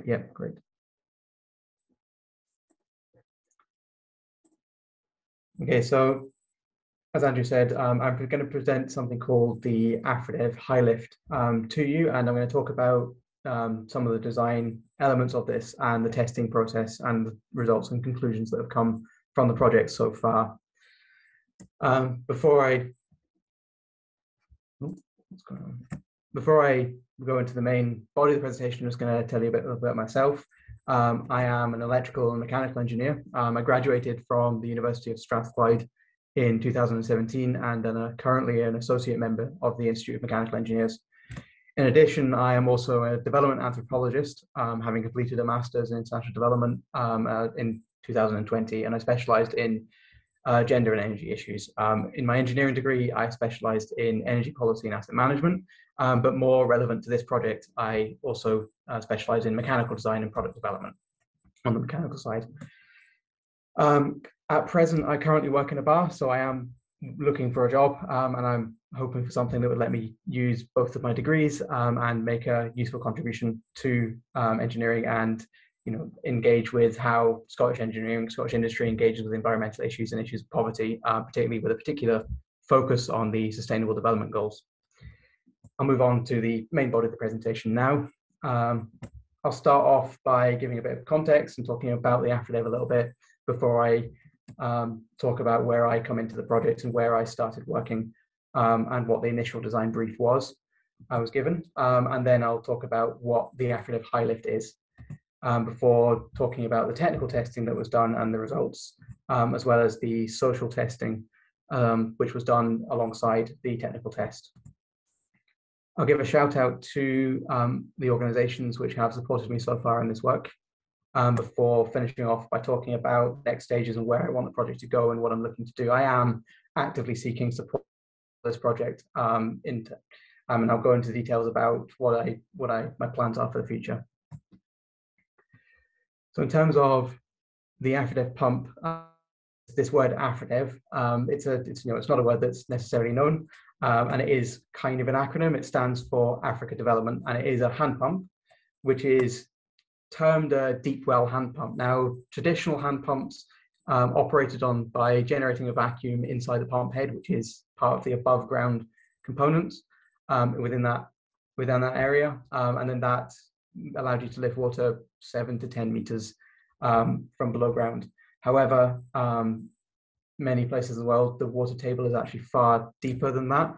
Yeah, great. Okay, so as Andrew said, I'm going to present something called the Afridev Hi-Lift to you, and I'm going to talk about some of the design elements of this and the testing process and the results and conclusions that have come from the project so far. Before I go into the main body of the presentation, I'm just going to tell you a bit about myself. I am an electrical and mechanical engineer. I graduated from the University of Strathclyde in 2017 and am currently an associate member of the Institute of Mechanical Engineers. In addition, I am also a development anthropologist, having completed a master's in international development in 2020, and I specialized in gender and energy issues. In my engineering degree, I specialized in energy policy and asset management, but more relevant to this project, I also specialize in mechanical design and product development on the mechanical side. At present, I currently work in a bar, so I am looking for a job, and I'm hoping for something that would let me use both of my degrees and make a useful contribution to engineering and engage with how Scottish industry engages with environmental issues and issues of poverty, particularly with a particular focus on the Sustainable Development Goals. I'll move on to the main body of the presentation now. I'll start off by giving a bit of context and talking about the Afridev a little bit before I talk about where I come into the project and where I started working and what the initial design brief I was given. And then I'll talk about what the Afridev Hi-Lift is before talking about the technical testing that was done and the results, as well as the social testing, which was done alongside the technical test. I'll give a shout out to the organizations which have supported me so far in this work, before finishing off by talking about next stages and where I want the project to go and what I'm looking to do. I am actively seeking support for this project, and I'll go into details about what my plans are for the future. So in terms of the Afridev pump, this word Afridev, it's not a word that's necessarily known, and it is kind of an acronym. It stands for Africa Development, and it is a hand pump, which is termed a deep well hand pump. Now, traditional hand pumps operated by generating a vacuum inside the pump head, which is part of the above ground components within that area, and then that allowed you to lift water 7 to 10 meters from below ground. However, many places in the world, the water table is actually far deeper than that.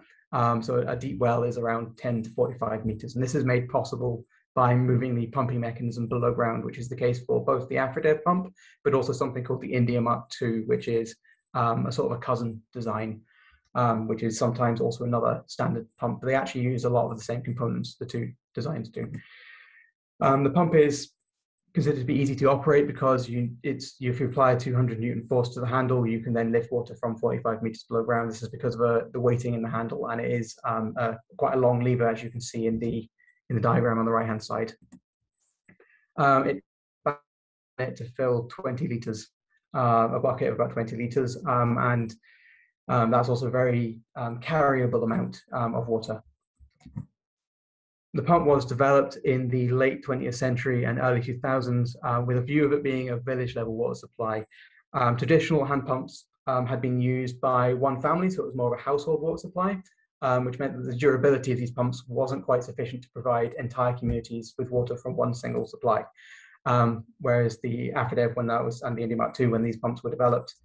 So a deep well is around 10 to 45 meters. And this is made possible by moving the pumping mechanism below ground, which is the case for both the Afridev pump, but also something called the India Mark II, which is a sort of a cousin design, which is sometimes also another standard pump. But they actually use a lot of the same components, the two designs do. The pump is considered to be easy to operate because if you apply a 200 Newton force to the handle, you can then lift water from 45 meters below ground. This is because of the weighting in the handle, and it is quite a long lever, as you can see in the diagram on the right hand side. It to fill 20 liters, a bucket of about 20 liters, and that's also a very carryable amount of water. The pump was developed in the late 20th century and early 2000s with a view of it being a village level water supply. Traditional hand pumps had been used by one family, so it was more of a household water supply, which meant that the durability of these pumps wasn't quite sufficient to provide entire communities with water from one single supply. Whereas the Afridev, and the India Mark II, when these pumps were developed,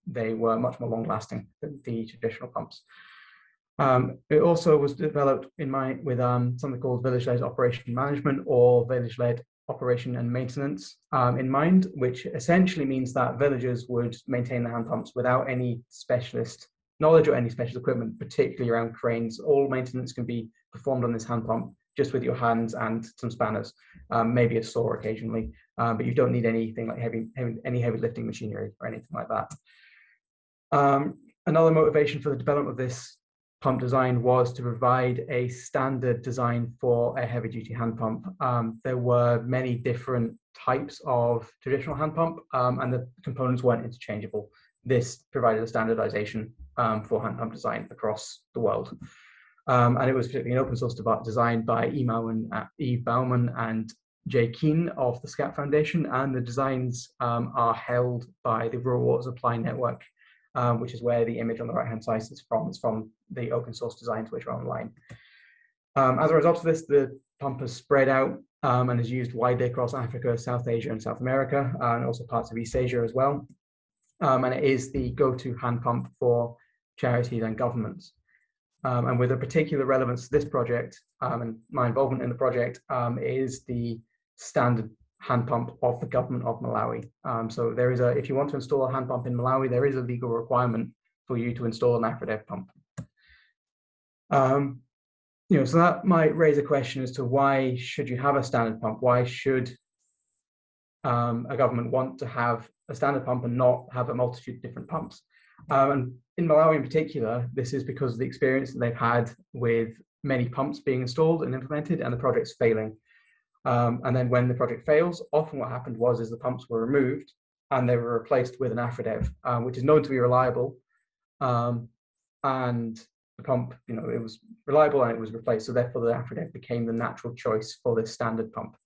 they were much more long lasting than the traditional pumps. It also was developed with something called village-led operation management or village-led operation and maintenance in mind, which essentially means that villagers would maintain the hand pumps without any specialist knowledge or any special equipment, particularly around cranes. All maintenance can be performed on this hand pump just with your hands and some spanners, maybe a saw occasionally, but you don't need anything like any heavy lifting machinery or anything like that. Another motivation for the development of this pump design was to provide a standard design for a heavy duty hand pump. There were many different types of traditional hand pump and the components weren't interchangeable. This provided a standardization for hand pump design across the world. And it was particularly an open source design by Eve Bauman and Jay Keane of the SCAP Foundation, and the designs are held by the Rural Water Supply Network, which is where the image on the right-hand side is from. It's from the open source designs which are online. As a result of this, the pump has spread out and is used widely across Africa, South Asia, and South America, and also parts of East Asia as well. And it is the go-to hand pump for charities and governments. And with a particular relevance to this project, and my involvement in the project, is the standard hand pump of the Government of Malawi. So there is if you want to install a hand pump in Malawi, there is a legal requirement for you to install an Afridev pump. So that might raise a question as to why should you have a standard pump? Why should a government want to have a standard pump and not have a multitude of different pumps? And in Malawi in particular, this is because of the experience that they've had with many pumps being installed and implemented and the projects failing. And then when the project fails, often what happened is the pumps were removed and they were replaced with an Afridev, which is known to be reliable. And the pump, it was reliable and it was replaced. So therefore the Afridev became the natural choice for this standard pump.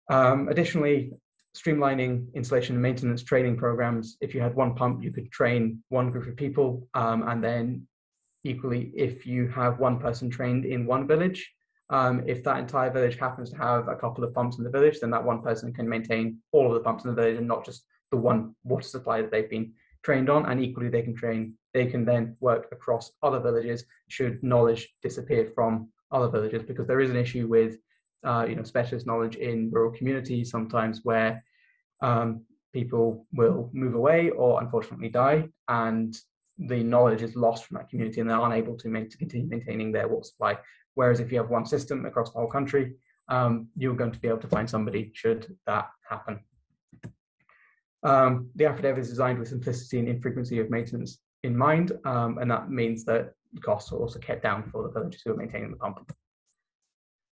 Additionally, streamlining installation and maintenance training programs. If you had one pump, you could train one group of people. And then equally, if you have one person trained in one village, if that entire village happens to have a couple of pumps in the village, then that one person can maintain all of the pumps in the village and not just the one water supply that they've been trained on. And equally, they can then work across other villages should knowledge disappear from other villages, because there is an issue with specialist knowledge in rural communities sometimes where people will move away or unfortunately die, and the knowledge is lost from that community and they're unable to continue maintaining their water supply. Whereas if you have one system across the whole country, you're going to be able to find somebody should that happen. The Afridev is designed with simplicity and infrequency of maintenance in mind, and that means that costs are also kept down for the villagers who are maintaining the pump.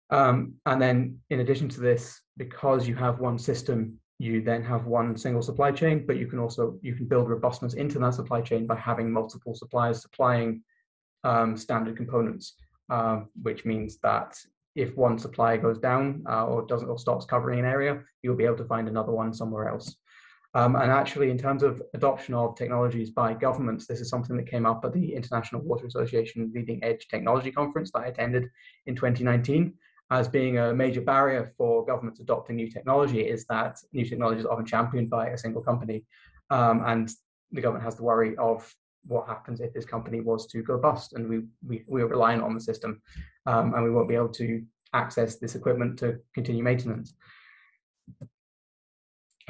And then in addition to this, because you have one system, you then have one single supply chain, but you can build robustness into that supply chain by having multiple suppliers supplying standard components, which means that if one supplier goes down or stops covering an area, you'll be able to find another one somewhere else. And actually, in terms of adoption of technologies by governments, this is something that came up at the International Water Association Leading Edge Technology Conference that I attended in 2019. As being a major barrier for governments adopting new technology is that new technology is often championed by a single company. And the government has the worry of what happens if this company was to go bust and we're reliant on the system, and we won't be able to access this equipment to continue maintenance.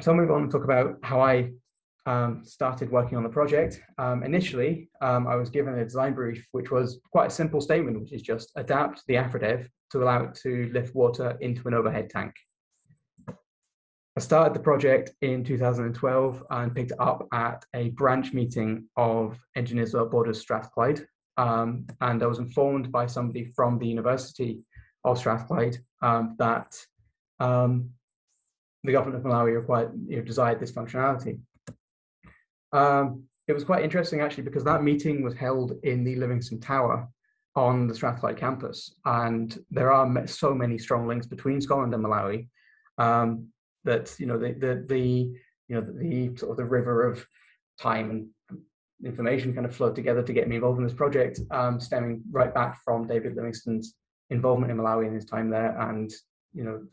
So I'll move on and talk about how I started working on the project. Initially, I was given a design brief, which was quite a simple statement, which is just adapt the Afridev to allow it to lift water into an overhead tank. I started the project in 2012 and picked it up at a branch meeting of Engineers Without Borders Strathclyde. And I was informed by somebody from the University of Strathclyde that the Government of Malawi desired this functionality. It was quite interesting actually, because that meeting was held in the Livingston Tower on the Strathclyde campus, and there are so many strong links between Scotland and Malawi that the sort of the river of time and information kind of flowed together to get me involved in this project, stemming right back from David Livingstone's involvement in Malawi in his time there. And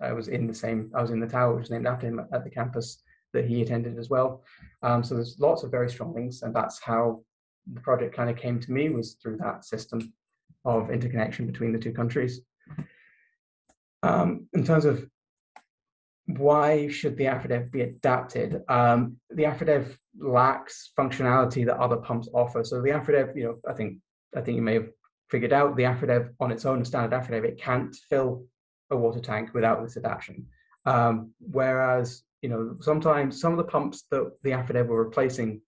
I was in the tower, which was named after him, at the campus that he attended as well. So there's lots of very strong links, and that's how the project kind of came to me, was through that system of interconnection between the two countries. In terms of why should the Afridev be adapted, the Afridev lacks functionality that other pumps offer. So the Afridev, I think you may have figured out, the Afridev on its own, standard Afridev, it can't fill a water tank without this adaptation. Whereas sometimes some of the pumps that the Afridev were replacing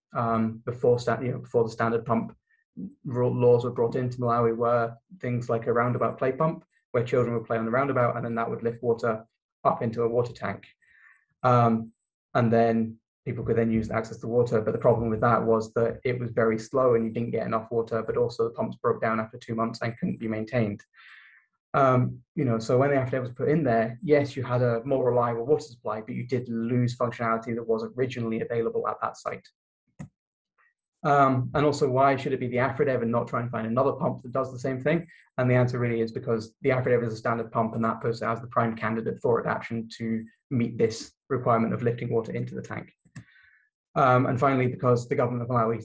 before the standard pump laws were brought into Malawi were things like a roundabout play pump, where children would play on the roundabout and then that would lift water up into a water tank. And then people could then use to access the water. But the problem with that was that it was very slow and you didn't get enough water, but also the pumps broke down after 2 months and couldn't be maintained. So when the Afridev was put in there, yes, you had a more reliable water supply, but you did lose functionality that was originally available at that site. And also, why should it be the Afridev and not try and find another pump that does the same thing? And the answer really is because the Afridev is a standard pump, and that puts it as the prime candidate for adaptation to meet this requirement of lifting water into the tank. And finally, because the government of Malawi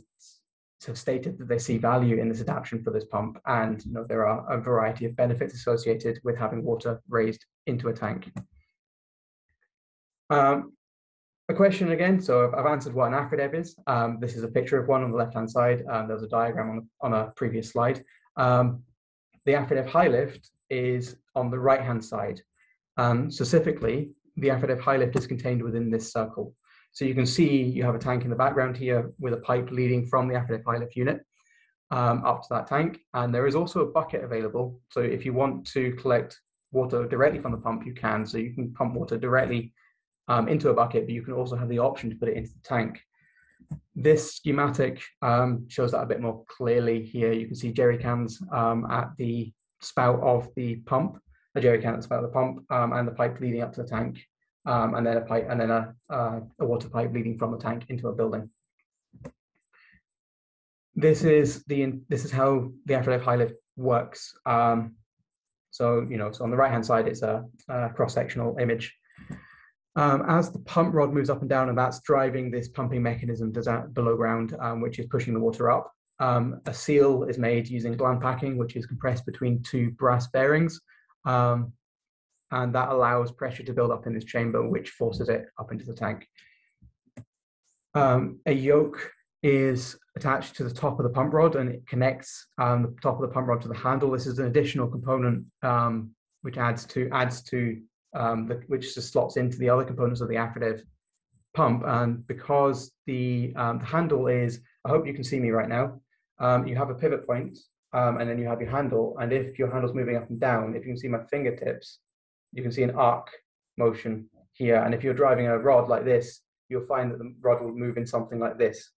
have stated that they see value in this adaptation for this pump, and there are a variety of benefits associated with having water raised into a tank. A question again, so I've answered what an Afridev is. This is a picture of one on the left-hand side. There was a diagram on a previous slide. The Afridev Hi-Lift is on the right-hand side. Specifically, the Afridev Hi-Lift is contained within this circle. So you can see you have a tank in the background here with a pipe leading from the Afridev Hi-Lift unit up to that tank. And there is also a bucket available. So if you want to collect water directly from the pump, you can. So you can pump water directly into a bucket, but you can also have the option to put it into the tank. This schematic shows that a bit more clearly here. You can see jerry cans at the spout of the pump, a jerry can at the spout of the pump, and the pipe leading up to the tank, and then a pipe, and then a water pipe leading from the tank into a building. This is how the Afridev Hi-Lift works. So on the right-hand side, it's a cross-sectional image. As the pump rod moves up and down, and that's driving this pumping mechanism below ground, which is pushing the water up, a seal is made using gland packing, which is compressed between two brass bearings, and that allows pressure to build up in this chamber, which forces it up into the tank. A yoke is attached to the top of the pump rod, and it connects the top of the pump rod to the handle. This is an additional component which which just slots into the other components of the Afridev pump. And because the handle is, I hope you can see me right now, you have a pivot point, and then you have your handle. And if your handle's moving up and down, if you can see my fingertips, you can see an arc motion here. And if you're driving a rod like this, you'll find that the rod will move in something like this,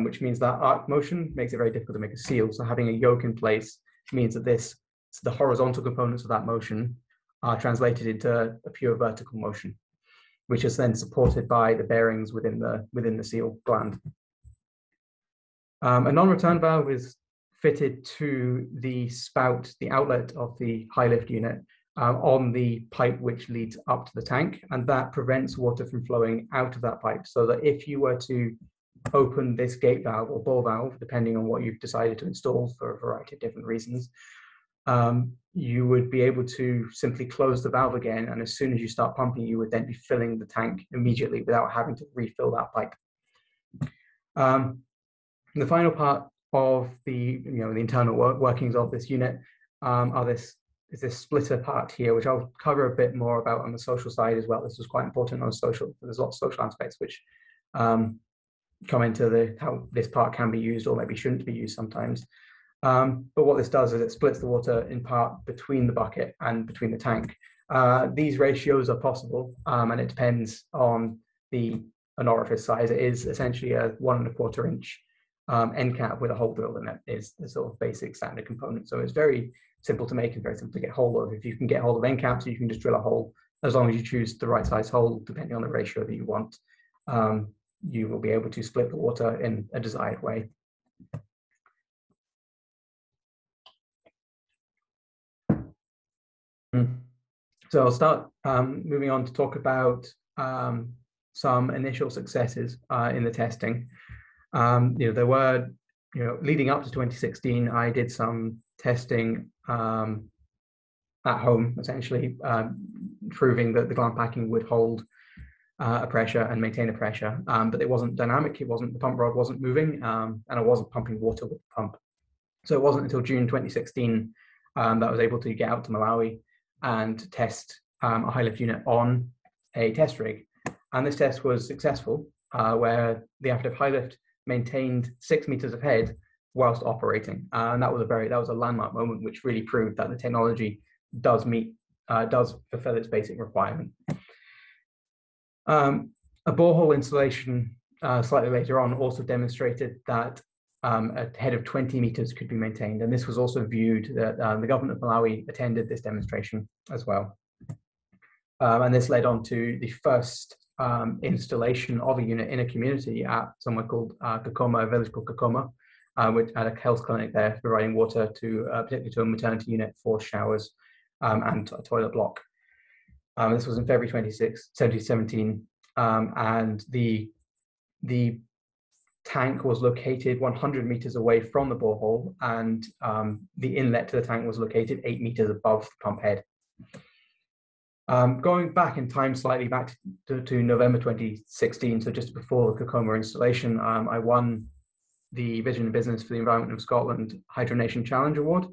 which means that arc motion makes it very difficult to make a seal. So having a yoke in place means that the horizontal components of that motion are translated into a pure vertical motion, which is then supported by the bearings within the seal gland. A non-return valve is fitted to the spout, the outlet of the high-lift unit, on the pipe which leads up to the tank, and that prevents water from flowing out of that pipe, so that if you were to open this gate valve or ball valve, depending on what you've decided to install for a variety of different reasons, you would be able to simply close the valve again, and as soon as you start pumping, you would then be filling the tank immediately without having to refill that pipe. The final part of the internal workings of this unit is this splitter part here, which I'll cover a bit more about on the social side as well. This was quite important on social. There's lots of social aspects which come into how this part can be used or maybe shouldn't be used sometimes. But what this does is it splits the water in part between the bucket and between the tank. These ratios are possible, and it depends on an orifice size. It is essentially a 1 1/4 inch end cap with a hole drilled in it is the sort of basic standard component. So it's very simple to make and very simple to get hold of. If you can get hold of end caps, you can just drill a hole. As long as you choose the right size hole, depending on the ratio that you want, you will be able to split the water in a desired way. So I'll start moving on to talk about some initial successes in the testing. There were, leading up to 2016, I did some testing at home, essentially proving that the gland packing would hold a pressure and maintain a pressure, but it wasn't dynamic. The pump rod wasn't moving, and I wasn't pumping water with the pump. So it wasn't until June 2016 that I was able to get out to Malawi and test a high-lift unit on a test rig. And this test was successful, where the Afridev Hi-Lift maintained 6 meters of head whilst operating. And that was a landmark moment, which really proved that the technology does fulfill its basic requirement. A borehole installation slightly later on also demonstrated that a head of 20 meters could be maintained. And this was also viewed that the government of Malawi attended this demonstration as well. And this led on to the first installation of a unit in a community at somewhere called Kakoma, a village called Kakoma, which had a health clinic there providing water to particularly to a maternity unit for showers and a toilet block. This was in February 2017, and the tank was located 100 meters away from the borehole, and the inlet to the tank was located 8 meters above the pump head. Going back in time, slightly back to November 2016, so just before the Kakoma installation, I won the Vision and Business for the Environment of Scotland Hydronation Challenge Award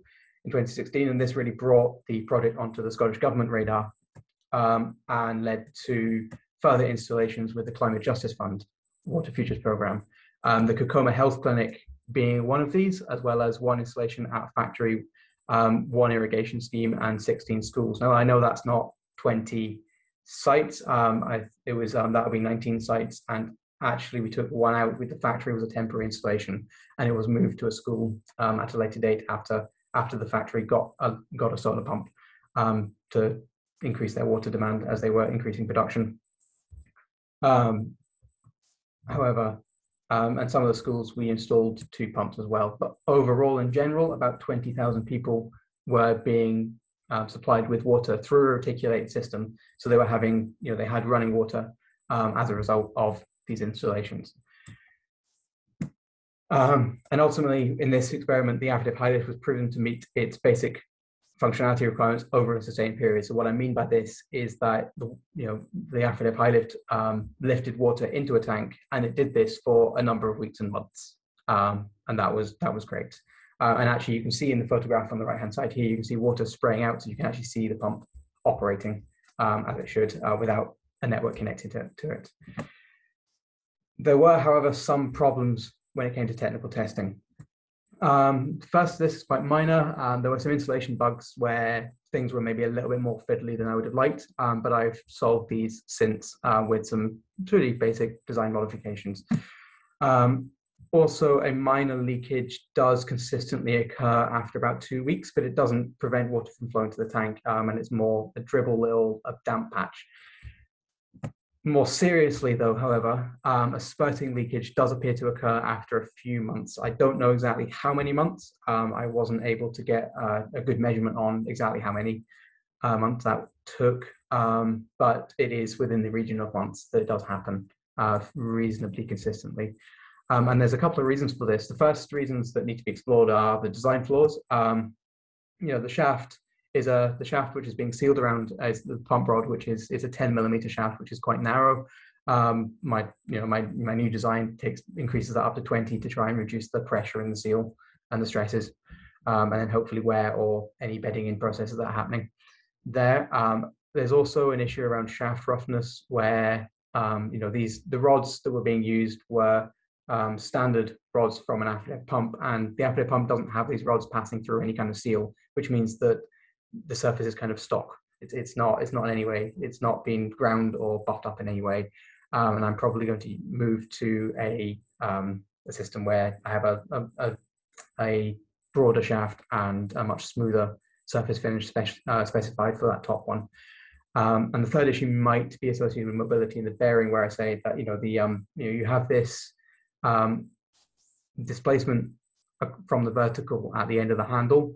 in 2016, and this really brought the project onto the Scottish Government radar and led to further installations with the Climate Justice Fund Water Futures Programme. The Kakoma Health Clinic being one of these, as well as one installation at a factory, one irrigation scheme, and 16 schools. Now, I know that's not 20 sites. It was that would be 19 sites, and actually we took one out with the factory. It was a temporary installation, and it was moved to a school at a later date after the factory got a solar pump to increase their water demand as they were increasing production. However, and some of the schools we installed 2 pumps as well, but overall in general about 20,000 people were being supplied with water through a reticulated system. So they were having, they had running water as a result of these installations. And ultimately, in this experiment, the Afridev Hi-Lift was proven to meet its basic functionality requirements over a sustained period. So what I mean by this is that the Afridev Hi-Lift lifted water into a tank, and it did this for a number of weeks and months, and that was great. And actually, you can see in the photograph on the right-hand side here, you can see water spraying out, so you can actually see the pump operating as it should without a network connected to it. There were, however, some problems when it came to technical testing. First, this is quite minor. There were some installation bugs where things were maybe a little bit more fiddly than I would have liked, but I've solved these since with some pretty basic design modifications. Also, a minor leakage does consistently occur after about 2 weeks, but it doesn't prevent water from flowing to the tank, and it's more a dribble a damp patch. More seriously though, however, a spurting leakage does appear to occur after a few months. I don't know exactly how many months. I wasn't able to get a good measurement on exactly how many months that took, but it is within the region of months that it does happen reasonably consistently. And there's a couple of reasons for this. The first reasons that need to be explored are the design flaws. The shaft is the shaft which is being sealed around as the pump rod, which is a 10mm shaft, which is quite narrow. My new design increases that up to 20 to try and reduce the pressure in the seal and the stresses, and then hopefully wear or any bedding in processes that are happening there. There's also an issue around shaft roughness where the rods that were being used were standard rods from an Afridev pump, and the Afridev pump doesn't have these rods passing through any kind of seal, which means that the surface is kind of stock. It's not in any way, it's not been ground or buffed up in any way. And I'm probably going to move to a system where I have a broader shaft and a much smoother surface finish specified for that top one. And the third issue might be associated with mobility in the bearing, where I say that you have this displacement from the vertical at the end of the handle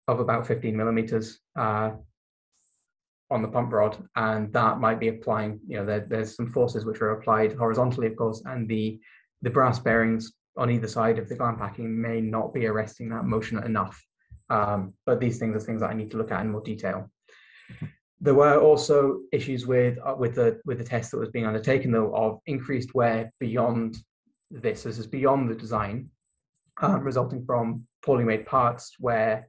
of about 15mm on the pump rod, and that might be applying, there's some forces which are applied horizontally, of course, and the brass bearings on either side of the gland packing may not be arresting that motion enough. But these things are things that I need to look at in more detail. There were also issues with the test that was being undertaken, though, of increased wear beyond this. This is beyond the design, resulting from poorly made parts where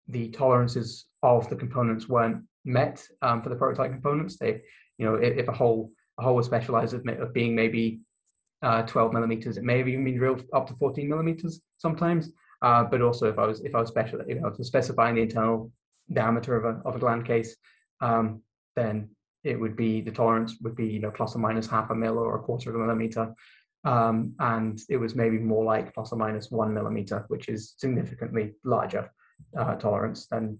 the tolerances of the components weren't met for the prototype components. If a hole was specialized of being maybe 12mm, it may have even been drilled up to 14mm sometimes. But also if I was specifying the internal diameter of a gland case, then it would be, the tolerance would be plus or minus 0.5 mm or 1/4 millimeter. and it was maybe more like plus or minus 1 millimeter, which is significantly larger tolerance than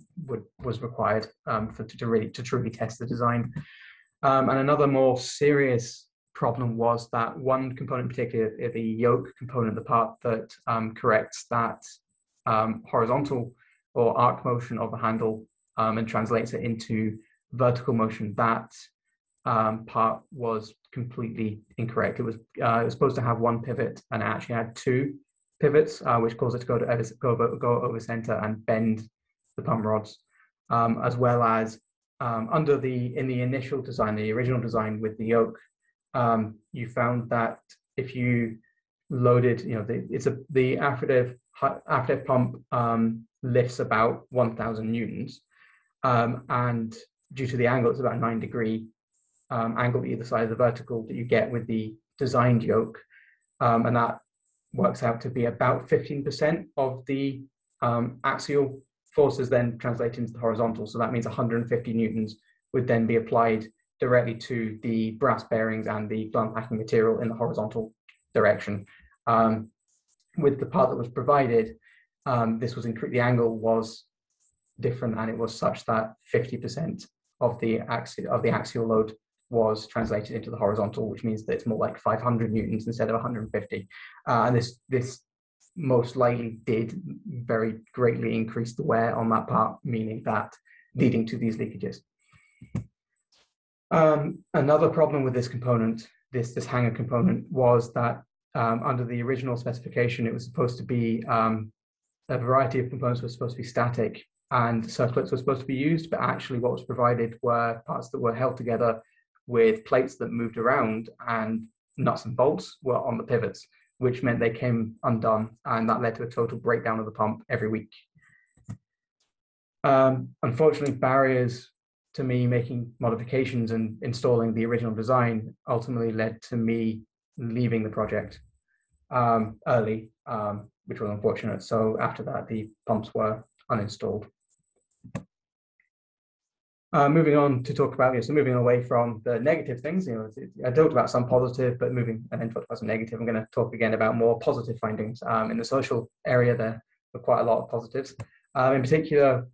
was required to truly test the design. And another more serious problem was that one component in particular, the yoke component, the part that corrects that horizontal or arc motion of the handle and translates it into vertical motion, that part was completely incorrect. It was supposed to have one pivot, and it actually had two pivots, which caused it to go over center and bend the pump rods, as well as in the initial design, the original design with the yoke, you found that if you loaded, the Afridev pump lifts about 1,000 newtons, and due to the angle, it's about 9-degree angle either side of the vertical that you get with the designed yoke, and that works out to be about 15% of the axial forces then translate into the horizontal. So that means 150 newtons would then be applied directly to the brass bearings and the blunt packing material in the horizontal direction. With the part that was provided, the angle was different, and it was such that 50% of the axial load was translated into the horizontal, which means that it's more like 500 newtons instead of 150. And this most likely did very greatly increase the wear on that part, meaning that leading to these leakages. Another problem with this component, this hanger component, was that under the original specification, it was supposed to be a variety of components were supposed to be static and circlets were supposed to be used, but actually what was provided were parts that were held together with plates that moved around, and nuts and bolts were on the pivots, which meant they came undone, and that led to a total breakdown of the pump every week. Unfortunately, barriers to me making modifications and installing the original design ultimately led to me leaving the project early, which was unfortunate. So after that, the pumps were uninstalled. Moving on to talk about, so moving away from the negative things, I talked about some positive, but and then talked about some negative. I'm going to talk again about more positive findings. In the social area, there were quite a lot of positives. In particular,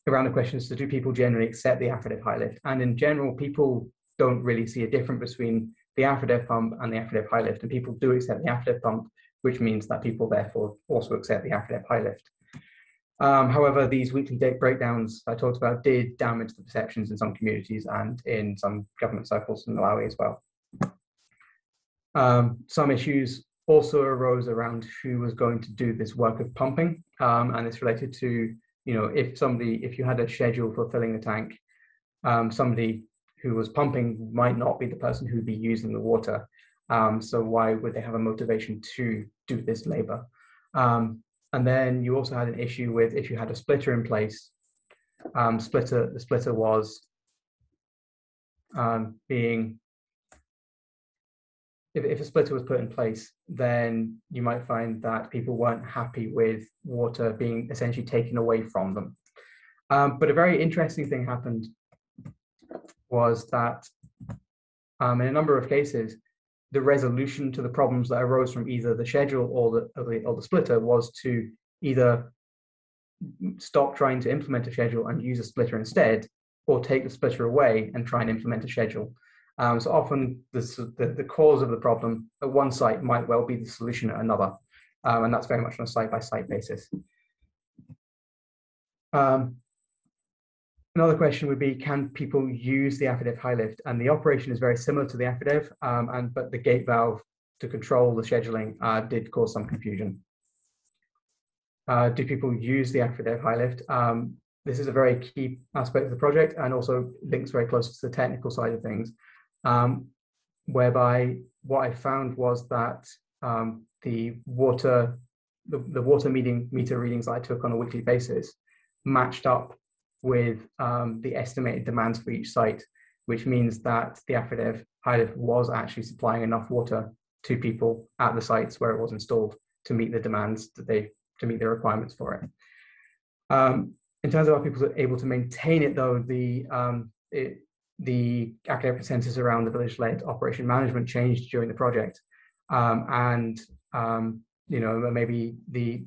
around the questions, so do people generally accept the Afridev Hi-Lift? And in general, people don't really see a difference between the Afridev pump and the Afridev Hi-Lift, and people do accept the Afridev pump, which means that people therefore also accept the Afridev Hi-Lift. However, these weekly breakdowns I talked about did damage the perceptions in some communities and in some government circles in Malawi as well. Some issues also arose around who was going to do this work of pumping, and it's related to, if you had a schedule for filling the tank, somebody who was pumping might not be the person who'd be using the water. So why would they have a motivation to do this labor? And then you also had an issue with, if you had a splitter in place, the splitter was if a splitter was put in place, then you might find that people weren't happy with water being essentially taken away from them. But a very interesting thing happened was that in a number of cases, the resolution to the problems that arose from either the schedule or the splitter was to either stop trying to implement a schedule and use a splitter instead, or take the splitter away and try and implement a schedule. So often the cause of the problem at one site might well be the solution at another, and that's very much on a site-by-site basis. Another question would be, can people use the Afridev Hi-Lift? And the operation is very similar to the Afridev, but the gate valve to control the scheduling did cause some confusion. Do people use the Afridev Hi-Lift? This is a very key aspect of the project, and also links very close to the technical side of things, whereby what I found was that the water meter readings that I took on a weekly basis matched up with the estimated demands for each site, which means that the Afridev Hi-Lift was actually supplying enough water to people at the sites where it was installed to meet the demands to meet the requirements for it. In terms of how people are able to maintain it, though, the academic consensus around the village-led operation management changed during the project. and maybe the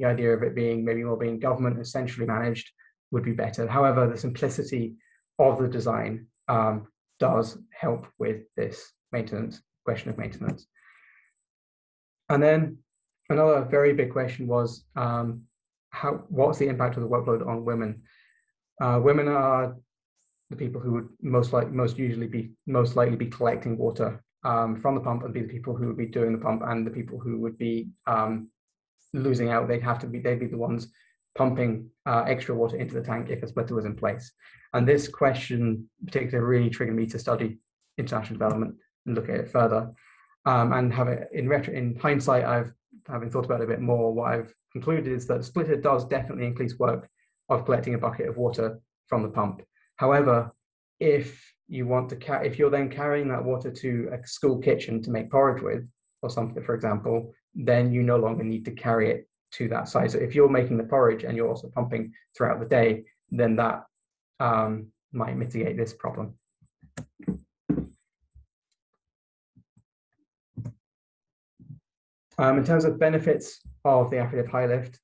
idea of it being maybe more being government and centrally managed would be better. However, the simplicity of the design does help with this question of maintenance. And then another very big question was what's the impact of the workload on women? Women are the people who would most likely be collecting water from the pump, and be the people who would be doing the pump, and the people who would be losing out. They'd be the ones pumping extra water into the tank if a splitter was in place. And this question particularly really triggered me to study international development and look at it further. And in hindsight, having thought about it a bit more, what I've concluded is that splitter does definitely increase work of collecting a bucket of water from the pump. However, if you're then carrying that water to a school kitchen to make porridge with, or something, for example, then you no longer need to carry it to that site. So if you're making the porridge and you're also pumping throughout the day, then that might mitigate this problem. In terms of benefits of the Afridev Hi-Lift,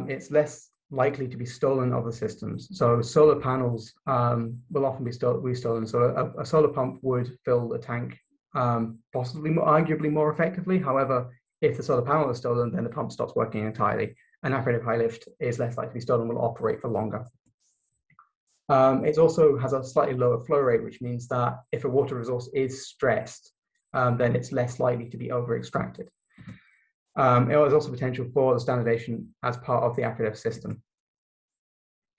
it's less likely to be stolen of the systems. So solar panels will often be stolen. So a solar pump would fill the tank arguably more effectively. However, if the solar panel is stolen, then the pump stops working entirely. An Afridev Hi-Lift is less likely to be stolen, will operate for longer. It also has a slightly lower flow rate, which means that if a water resource is stressed, then it's less likely to be over-extracted. There is also potential for the standardization as part of the Afridev system.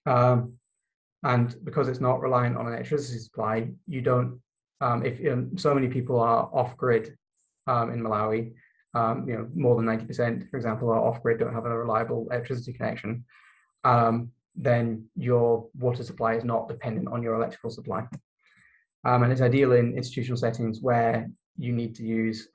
And because it's not reliant on an electricity supply, you don't, if so many people are off-grid in Malawi, more than 90%, for example, are off-grid, don't have a reliable electricity connection, then your water supply is not dependent on your electrical supply. And it's ideal in institutional settings where you need to use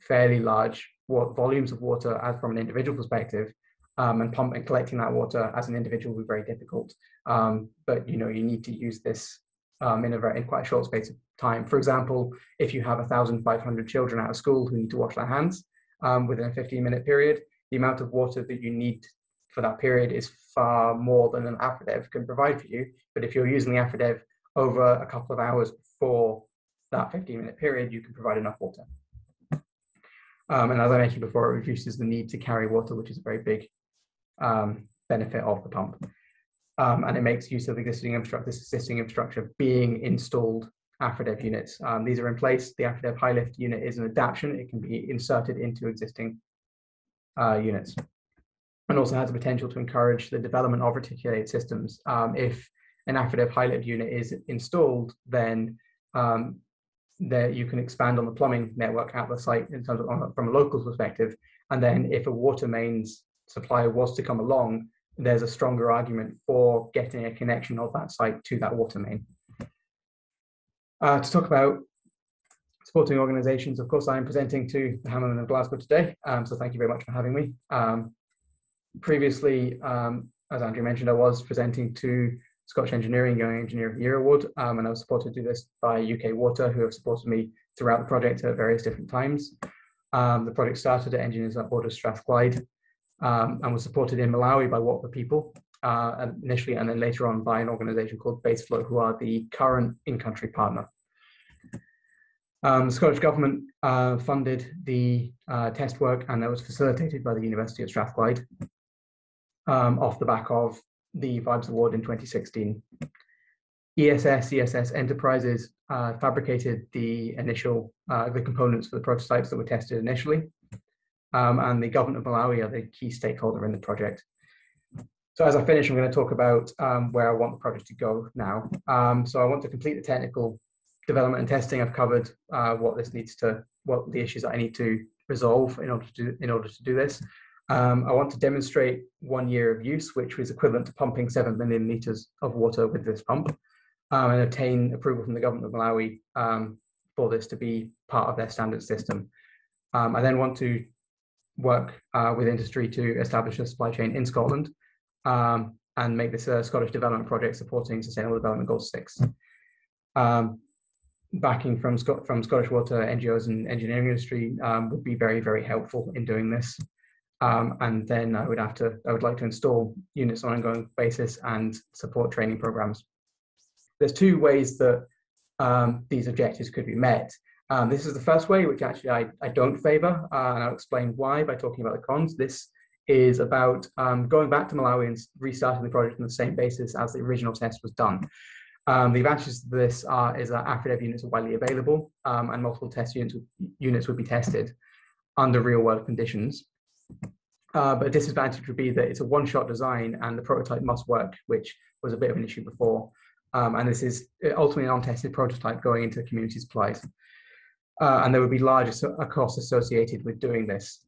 fairly large volumes of water as from an individual perspective, and collecting that water as an individual will be very difficult. But you need to use this in quite a short space of time. For example, if you have 1,500 children out of school who need to wash their hands within a 15-minute period, the amount of water that you need for that period is far more than an Afridev can provide for you. But if you're using the Afridev over a couple of hours before that 15-minute period, you can provide enough water. And as I mentioned before, it reduces the need to carry water, which is a very big benefit of the pump. And it makes use of existing infrastructure being installed Afridev units. These are in place. The Afridev Hi-Lift unit is an adaptation. It can be inserted into existing units. And also has the potential to encourage the development of reticulated systems. If an Afridev Hi-Lift unit is installed, then there you can expand on the plumbing network at the site in terms of from a local perspective. And then if a water mains supplier was to come along, there's a stronger argument for getting a connection of that site to that water main. To talk about supporting organizations, of course, I am presenting to the Hammermen of Glasgow today. So thank you very much for having me. Previously, as Andrew mentioned, I was presenting to Scottish Engineering Young Engineer of the Year Award, and I was supported to do this by UK Water, who have supported me throughout the project at various different times. The project started at Engineers Without Borders Strathclyde, and was supported in Malawi by What the People initially, and then later on by an organisation called Baseflow, who are the current in-country partner. The Scottish Government funded the test work, and that was facilitated by the University of Strathclyde off the back of the Vibes Award in 2016. ESS Enterprises fabricated the initial the components for the prototypes that were tested initially, and the Government of Malawi are the key stakeholder in the project. So as I finish, I'm going to talk about where I want the project to go now. So I want to complete the technical development and testing. I've covered what the issues that I need to resolve in order to do this. I want to demonstrate 1 year of use, which was equivalent to pumping 7 million litres of water with this pump, and obtain approval from the Government of Malawi for this to be part of their standard system. I then want to work with industry to establish a supply chain in Scotland and make this a Scottish development project supporting Sustainable Development Goal 6. backing from Scottish Water, NGOs and engineering industry would be very, very helpful in doing this. And then I would like to install units on an ongoing basis and support training programs. There's two ways that these objectives could be met. This is the first way, which actually I don't favor, and I'll explain why by talking about the cons. This is about going back to Malawi and restarting the project on the same basis as the original test was done. The advantages of this is that Afridev units are widely available, and multiple test units would be tested under real-world conditions. But a disadvantage would be that it's a one-shot design and the prototype must work, which was a bit of an issue before. And this is ultimately an untested prototype going into community supplies. And there would be large costs associated with doing this.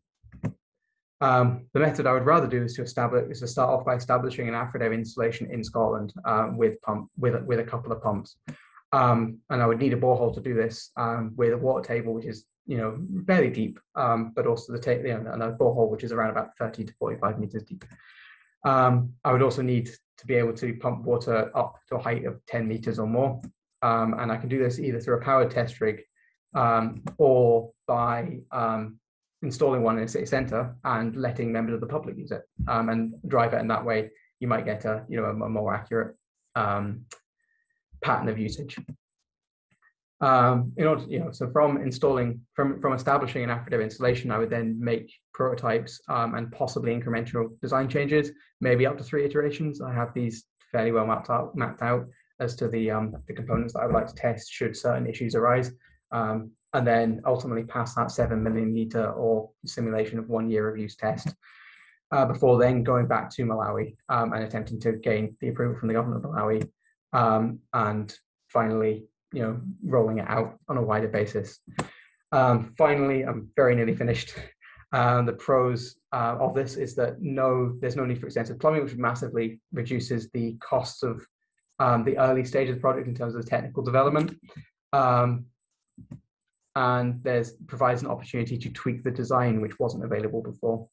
The method I would rather do is to start off by establishing an Afridev installation in Scotland with a couple of pumps. And I would need a borehole to do this with a water table, which is fairly deep, but also and a borehole which is around about 30 to 45 meters deep. I would also need to be able to pump water up to a height of 10 meters or more, and I can do this either through a powered test rig or by installing one in a city centre and letting members of the public use it and drive it, and that way you might get a more accurate pattern of usage. So from establishing an Afridev installation, I would then make prototypes and possibly incremental design changes, maybe up to 3 iterations. I have these fairly well mapped out as to the components that I would like to test should certain issues arise, and then ultimately pass that 7 million litre or simulation of 1 year of use test before then going back to Malawi and attempting to gain the approval from the Government of Malawi, and finally rolling it out on a wider basis. Finally, I'm very nearly finished. The pros of this is that there's no need for extensive plumbing, which massively reduces the costs of the early stage of the project in terms of the technical development. And provides an opportunity to tweak the design, which wasn't available before.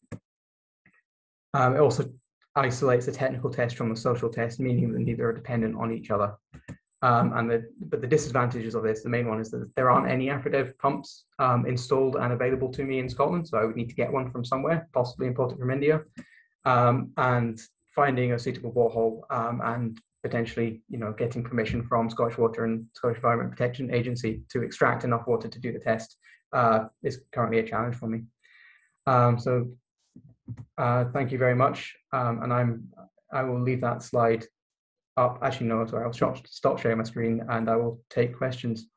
It also isolates the technical test from the social test, meaning that neither are dependent on each other. But the disadvantages of this, the main one is that there aren't any Afridev pumps installed and available to me in Scotland, so I would need to get one from somewhere, possibly import it from India, and finding a suitable borehole and potentially getting permission from Scottish Water and Scottish Environment Protection Agency to extract enough water to do the test is currently a challenge for me. So thank you very much, and I will leave that slide up. Actually, no, sorry, I'll stop sharing my screen and I will take questions.